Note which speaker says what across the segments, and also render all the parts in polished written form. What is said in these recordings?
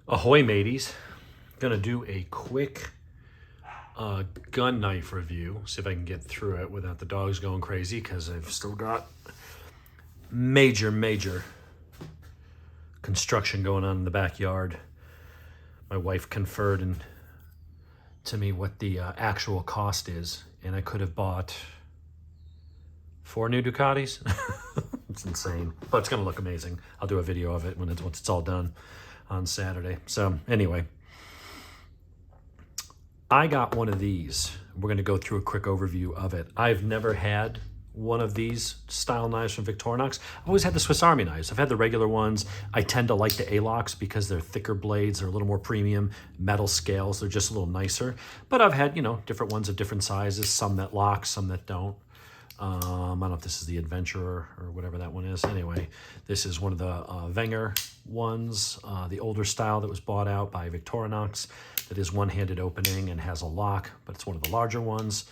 Speaker 1: Ahoy, mateys. Gonna do a quick gun knife review. See if I can get through it without the dogs going crazy, because I've still got major construction going on in the backyard. My wife conferred to me what the actual cost is, and I could have bought 4 new Ducatis. It's insane, but it's gonna look amazing. I'll do a video of it once it's all done on Saturday. So anyway, I got one of these. We're going to go through a quick overview of it. I've never had one of these style knives from Victorinox. I've always had the Swiss Army knives. I've had the regular ones. I tend to like the ALOX because they're thicker blades. They're a little more premium. Metal scales. They're just a little nicer. But I've had, different ones of different sizes. Some that lock, some that don't. I don't know if this is the Adventurer or whatever that one is. Anyway, this is one of the Wenger ones, the older style that was bought out by Victorinox, that is one-handed opening and has a lock, but it's one of the larger ones.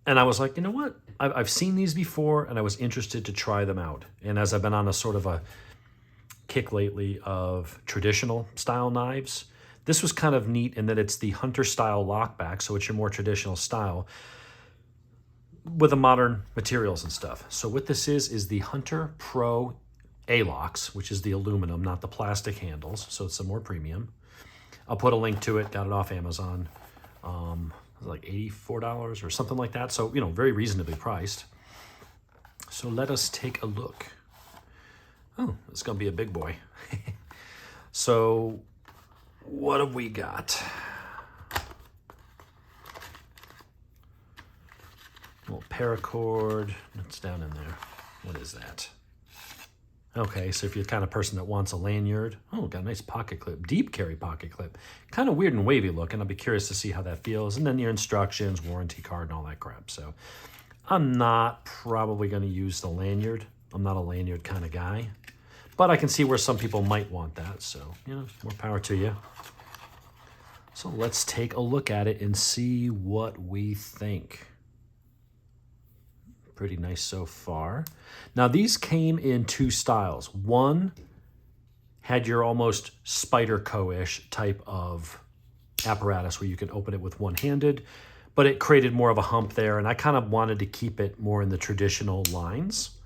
Speaker 1: And I was like, you know what? I've seen these before, and I was interested to try them out. And as I've been on a sort of a kick lately of traditional style knives, this was kind of neat in that it's the Hunter style lockback, so it's your more traditional style, with the modern materials and stuff. So what this is the Hunter Pro ALOX, which is the aluminum, not the plastic handles. So it's some more premium. I'll put a link to it. Got it off Amazon. Like $84 or something like that. So, very reasonably priced. So let us take a look. Oh, it's going to be a big boy. So what have we got? Little paracord, that's down in there. What is that? Okay, so if you're the kind of person that wants a lanyard, got a nice pocket clip, deep carry pocket clip. Kind of weird and wavy looking. I'll be curious to see how that feels. And then your instructions, warranty card, and all that crap. So I'm not probably going to use the lanyard. I'm not a lanyard kind of guy. But I can see where some people might want that. So, more power to you. So let's take a look at it and see what we think. Pretty nice so far. Now these came in 2 styles. One had your almost Spyderco-ish type of apparatus where you can open it with one-handed, but it created more of a hump there, and I kind of wanted to keep it more in the traditional lines.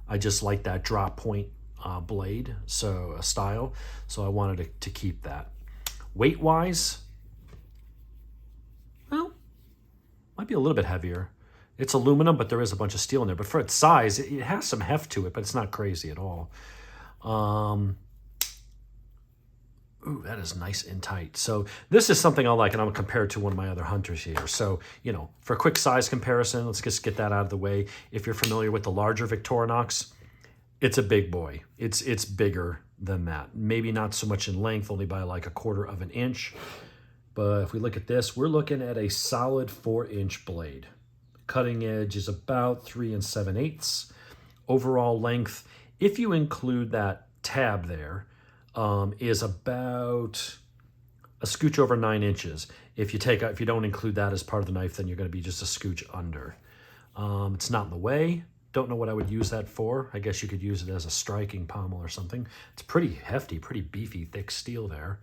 Speaker 1: I just like that drop point blade, so a style, so I wanted to keep that. Weight-wise, well, might be a little bit heavier. It's aluminum, but there is a bunch of steel in there. But for its size, it has some heft to it, but it's not crazy at all. Ooh, that is nice and tight. So this is something I like, and I'm going to compare it to one of my other Hunters here. So, for a quick size comparison, let's just get that out of the way. If you're familiar with the larger Victorinox, it's a big boy. It's bigger than that. Maybe not so much in length, only by like 1/4 of an inch. But if we look at this, we're looking at a solid 4-inch blade. Cutting edge is about 3 7/8. Overall length, if you include that tab there, is about a scooch over 9 inches. If you don't include that as part of the knife, then you're going to be just a scooch under. It's not in the way. Don't know what I would use that for. I guess you could use it as a striking pommel or something. It's pretty hefty, pretty beefy, thick steel there.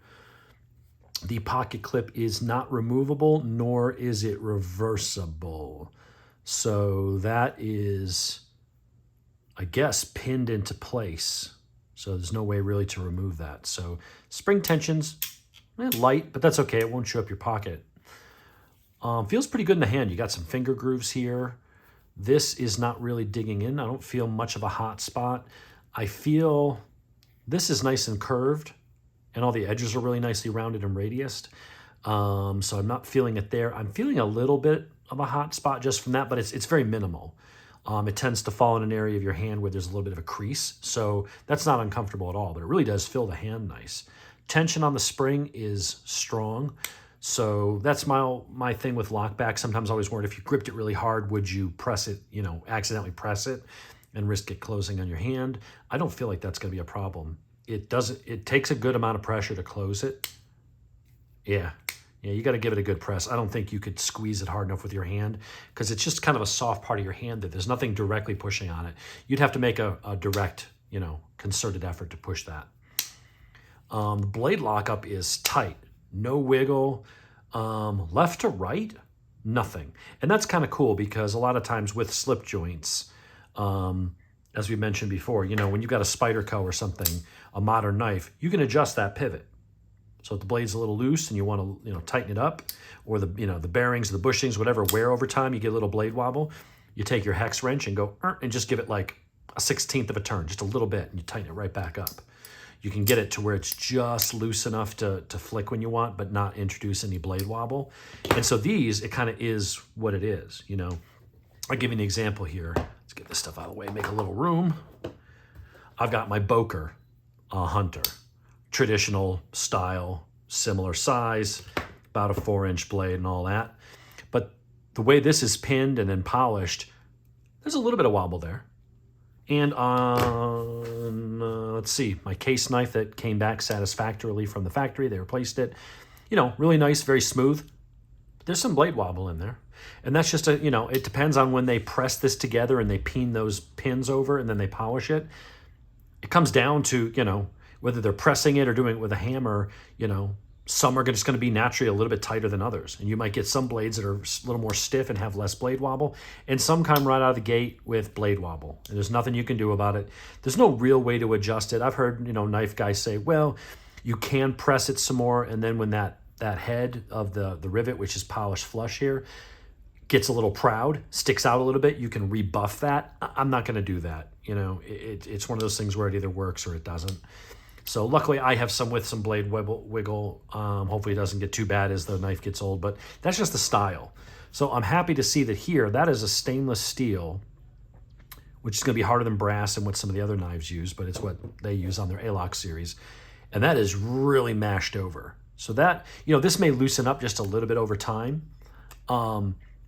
Speaker 1: The pocket clip is not removable, nor is it reversible. So that is, I guess, pinned into place. So there's no way really to remove that. So spring tension's light, but that's okay. It won't chew up your pocket. Feels pretty good in the hand. You got some finger grooves here. This is not really digging in. I don't feel much of a hot spot. I feel this is nice and curved, and all the edges are really nicely rounded and radiused. So I'm not feeling it there. I'm feeling a little bit of a hot spot just from that, but it's very minimal. It tends to fall in an area of your hand where there's a little bit of a crease, so that's not uncomfortable at all, but it really does fill the hand nice. Tension on the spring is strong, so that's my thing with lockback. Sometimes I always worried if you gripped it really hard, would you press it, accidentally press it and risk it closing on your hand? I don't feel like that's going to be a problem. It takes a good amount of pressure to close it. Yeah, you got to give it a good press. I don't think you could squeeze it hard enough with your hand because it's just kind of a soft part of your hand that there's nothing directly pushing on it. You'd have to make a direct, concerted effort to push that. The blade lockup is tight, no wiggle. Left to right, nothing. And that's kind of cool because a lot of times with slip joints, as we mentioned before, you know, when you've got a Spyderco or something, a modern knife, you can adjust that pivot. So if the blade's a little loose and you want to, you know, tighten it up, or the, you know, the bearings, the bushings, whatever, wear over time, you get a little blade wobble, you take your hex wrench and go, and just give it like a 1/16 of a turn, just a little bit, and you tighten it right back up. You can get it to where it's just loose enough to flick when you want, but not introduce any blade wobble. And so these, it kind of is what it is, you know. I'll give you an example here. Let's get this stuff out of the way, make a little room. I've got my Boker Hunter, traditional style, similar size, about a 4-inch blade and all that. But the way this is pinned and then polished, there's a little bit of wobble there. And on, let's see, my case knife that came back satisfactorily from the factory, they replaced it. You know, really nice, very smooth. But there's some blade wobble in there. And that's just you know, it depends on when they press this together and they peen those pins over and then they polish it. It comes down to, you know, whether they're pressing it or doing it with a hammer. You know, some are just going to be naturally a little bit tighter than others. And you might get some blades that are a little more stiff and have less blade wobble, and some come right out of the gate with blade wobble. And there's nothing you can do about it. There's no real way to adjust it. I've heard, you know, knife guys say, well, you can press it some more, and then when that head of the rivet, which is polished flush here, gets a little proud, sticks out a little bit, you can rebuff that. I'm not going to do that. You know, it's one of those things where it either works or it doesn't. So luckily I have some with some blade wiggle. Hopefully it doesn't get too bad as the knife gets old, but that's just the style. So I'm happy to see that here, that is a stainless steel, which is going to be harder than brass and what some of the other knives use, but it's what they use on their ALOX series. And that is really mashed over. So that, you know, this may loosen up just a little bit over time.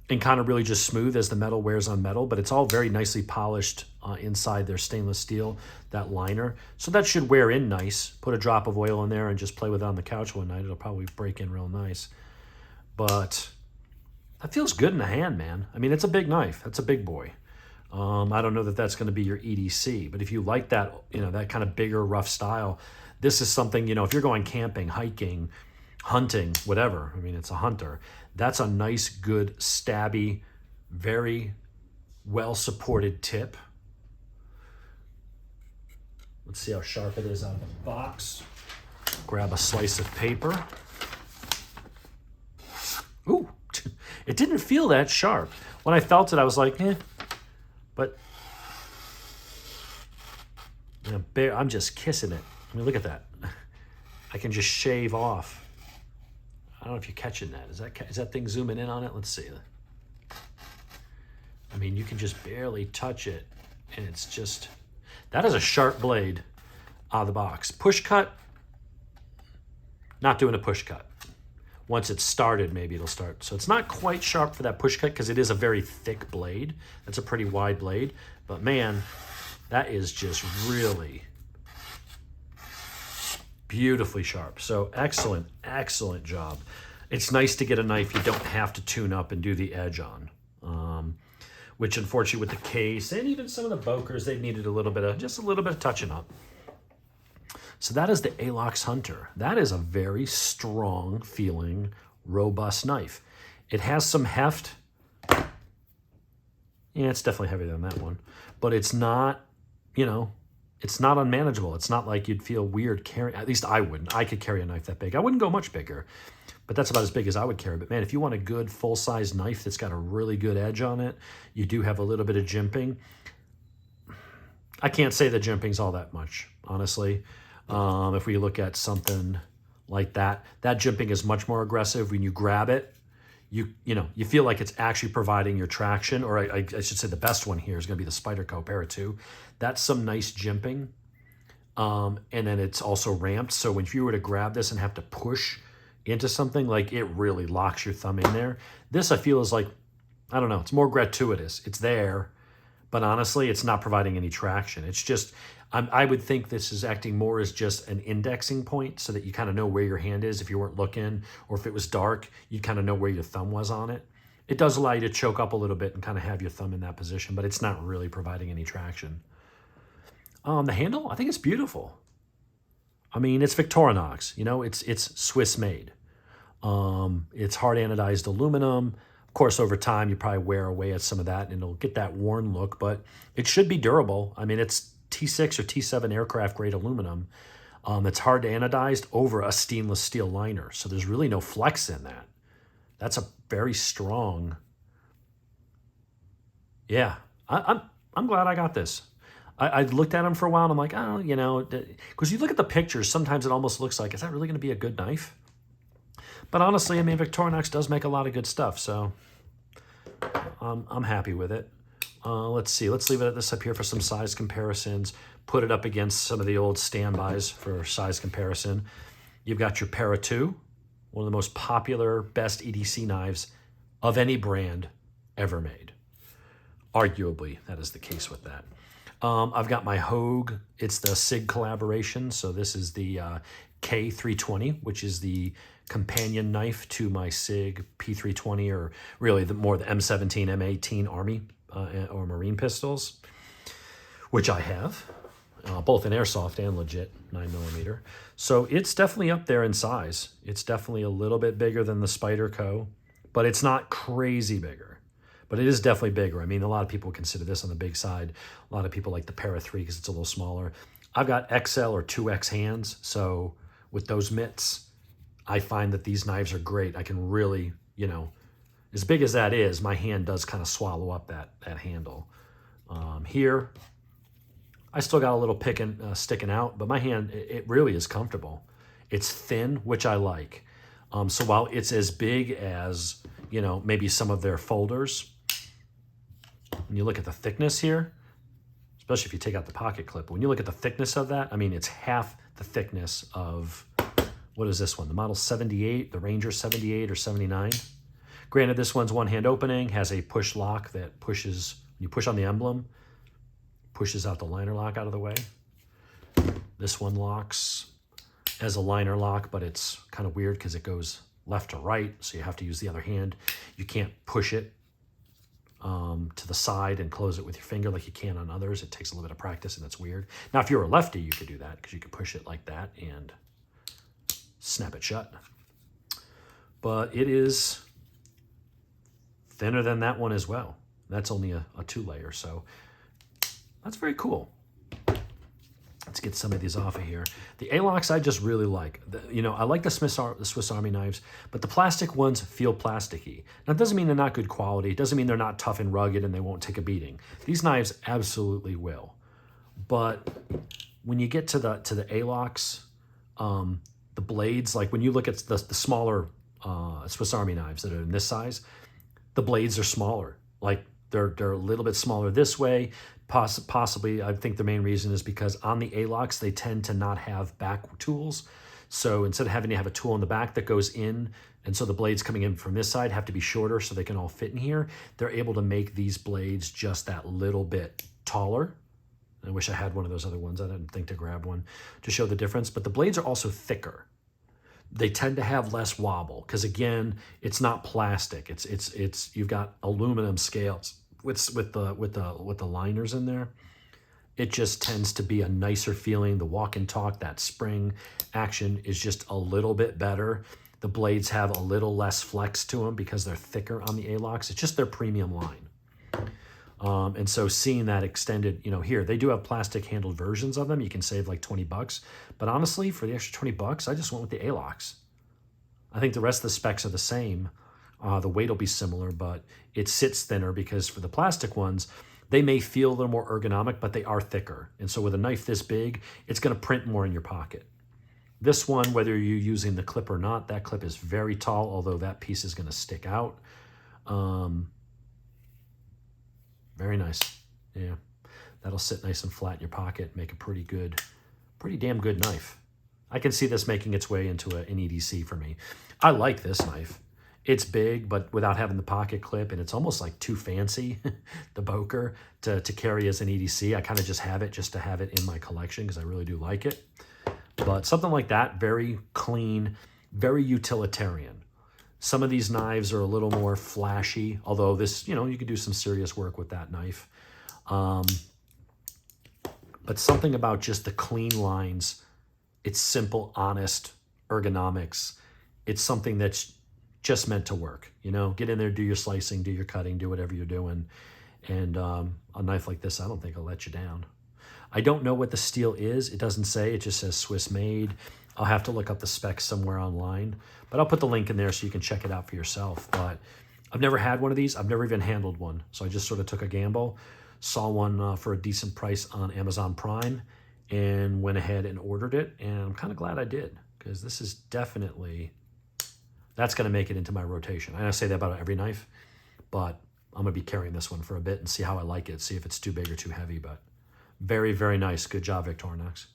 Speaker 1: And kind of really just smooth as the metal wears on metal, but it's all very nicely polished inside their stainless steel, that liner. So that should wear in nice. Put a drop of oil in there and just play with it on the couch one night. It'll probably break in real nice. But that feels good in the hand, man. I mean, it's a big knife. That's a big boy. I don't know that that's going to be your EDC, but if you like that, you know, that kind of bigger, rough style, this is something, you know, if you're going camping, hiking, hunting, whatever, I mean, it's a hunter. That's a nice, good, stabby, very well-supported tip. Let's see how sharp it is out of the box. Grab a slice of paper. Ooh, it didn't feel that sharp. When I felt it, I was like, eh. But you know, I'm just kissing it. I mean, look at that. I can just shave off. I don't know if you're catching that. Is that thing zooming in on it? Let's see. I mean, you can just barely touch it, and it's just, that is a sharp blade out of the box. Push cut, not doing a push cut. Once it's started, maybe it'll start. So it's not quite sharp for that push cut because it is a very thick blade. That's a pretty wide blade. But man, that is just really beautifully sharp. So excellent, excellent job. It's nice to get a knife you don't have to tune up and do the edge on. Which unfortunately with the case and even some of the Bokers, they needed just a little bit of touching up. So that is the ALOX Hunter. That is a very strong feeling, robust knife. It has some heft. Yeah, it's definitely heavier than that one, but it's not, you know, it's not unmanageable. It's not like you'd feel weird carrying, at least I wouldn't. I could carry a knife that big. I wouldn't go much bigger, but that's about as big as I would carry. But man, if you want a good full-size knife that's got a really good edge on it, you do have a little bit of jimping. I can't say the jimping's all that much, honestly. If we look at something like that, that jimping is much more aggressive. When you grab it, you feel like it's actually providing your traction, or I should say the best one here is going to be the Spyderco Para 2. That's some nice jimping. And then it's also ramped. So when you were to grab this and have to push into something, like it really locks your thumb in there. This I feel is like, I don't know, it's more gratuitous. It's there, but honestly, it's not providing any traction. It's just, I would think this is acting more as just an indexing point so that you kind of know where your hand is if you weren't looking, or if it was dark, you'd kind of know where your thumb was on it. It does allow you to choke up a little bit and kind of have your thumb in that position, but it's not really providing any traction. The handle, I think it's beautiful. I mean, it's Victorinox, you know, it's Swiss made. It's hard anodized aluminum. Of course, over time, you probably wear away at some of that and it'll get that worn look, but it should be durable. I mean, it's T6 or T7 aircraft grade aluminum. It's hard to anodize over a stainless steel liner. So there's really no flex in that. That's a very strong. Yeah, I'm glad I got this. I looked at them for a while and I'm like, oh, you know, because you look at the pictures, sometimes it almost looks like, is that really going to be a good knife? But honestly, I mean, Victorinox does make a lot of good stuff, so I'm happy with it. Let's see. Let's leave it at this up here for some size comparisons. Put it up against some of the old standbys for size comparison. You've got your Para 2, one of the most popular, best EDC knives of any brand ever made. Arguably, that is the case with that. I've got my Hogue. It's the SIG collaboration. So this is the K320, which is the companion knife to my SIG P320, or really the M17, M18 Army or Marine pistols, which I have, both in airsoft and legit 9mm. So it's definitely up there in size. It's definitely a little bit bigger than the Spyderco, but it's not crazy bigger. But it is definitely bigger. I mean, a lot of people consider this on the big side. A lot of people like the Para 3 because it's a little smaller. I've got XL or 2X hands, so with those mitts, I find that these knives are great. I can really, you know, as big as that is, my hand does kind of swallow up that handle. Here, I still got a little sticking out, but my hand, it really is comfortable. It's thin, which I like. So while it's as big as, you know, maybe some of their folders, when you look at the thickness here, especially if you take out the pocket clip, when you look at the thickness of that, I mean, it's half the thickness of, what is this one? The Model 78, the Ranger 78 or 79. Granted, this one's one-hand opening, has a push lock that pushes, when you push on the emblem, pushes out the liner lock out of the way. This one locks as a liner lock, but it's kind of weird because it goes left to right, so you have to use the other hand. You can't push it to the side and close it with your finger like you can on others. It takes a little bit of practice and it's weird. Now, if you're a lefty, you could do that because you could push it like that and snap it shut. But it is thinner than that one as well. That's only a 2-layer, so that's very cool. Let's get some of these off of here. The ALOX I just really like. You know, I like the Swiss Army knives, but the plastic ones feel plasticky. Now, it doesn't mean they're not good quality. It doesn't mean they're not tough and rugged and they won't take a beating. These knives absolutely will. But when you get to the ALOX, the blades, like when you look at the smaller Swiss Army knives that are in this size, the blades are smaller. Like they're a little bit smaller this way. Possibly, I think the main reason is because on the ALOX, they tend to not have back tools. So instead of having to have a tool in the back that goes in, and so the blades coming in from this side have to be shorter so they can all fit in here, they're able to make these blades just that little bit taller. I wish I had one of those other ones. I didn't think to grab one to show the difference. But the blades are also thicker. They tend to have less wobble because, again, it's not plastic. It's you've got aluminum scales with the liners in there. It just tends to be a nicer feeling. The walk and talk, that spring action is just a little bit better. The blades have a little less flex to them because they're thicker on the ALOX. It's just their premium line. And so seeing that extended, you know, here, they do have plastic handled versions of them. You can save like $20. But honestly, for the extra $20, I just went with the ALOX. I think the rest of the specs are the same. The weight will be similar, but it sits thinner because for the plastic ones, they may feel a little more ergonomic, but they are thicker. And so with a knife this big, it's going to print more in your pocket. This one, whether you're using the clip or not, that clip is very tall, although that piece is going to stick out. Very nice. Yeah, that'll sit nice and flat in your pocket, make a pretty damn good knife. I can see this making its way into an EDC for me. I like this knife. It's big, but without having the pocket clip, and it's almost like too fancy, the Boker, to carry as an EDC. I kind of just have it just to have it in my collection because I really do like it. But something like that, very clean, very utilitarian. Some of these knives are a little more flashy, although this, you know, you could do some serious work with that knife. But something about just the clean lines It's simple, honest ergonomics. It's something that's just meant to work. You know, get in there, do your slicing, do your cutting, do whatever you're doing. And a knife like this, I don't think will let you down. I don't know what the steel is. It doesn't say. It just says Swiss made. I'll have to look up the specs somewhere online. But I'll put the link in there so you can check it out for yourself. But I've never had one of these. I've never even handled one. So I just sort of took a gamble, saw one for a decent price on Amazon Prime, and went ahead and ordered it. And I'm kind of glad I did, because this is definitely, that's going to make it into my rotation. I say that about every knife, but I'm going to be carrying this one for a bit and see how I like it, see if it's too big or too heavy. But very, very nice. Good job, Victorinox.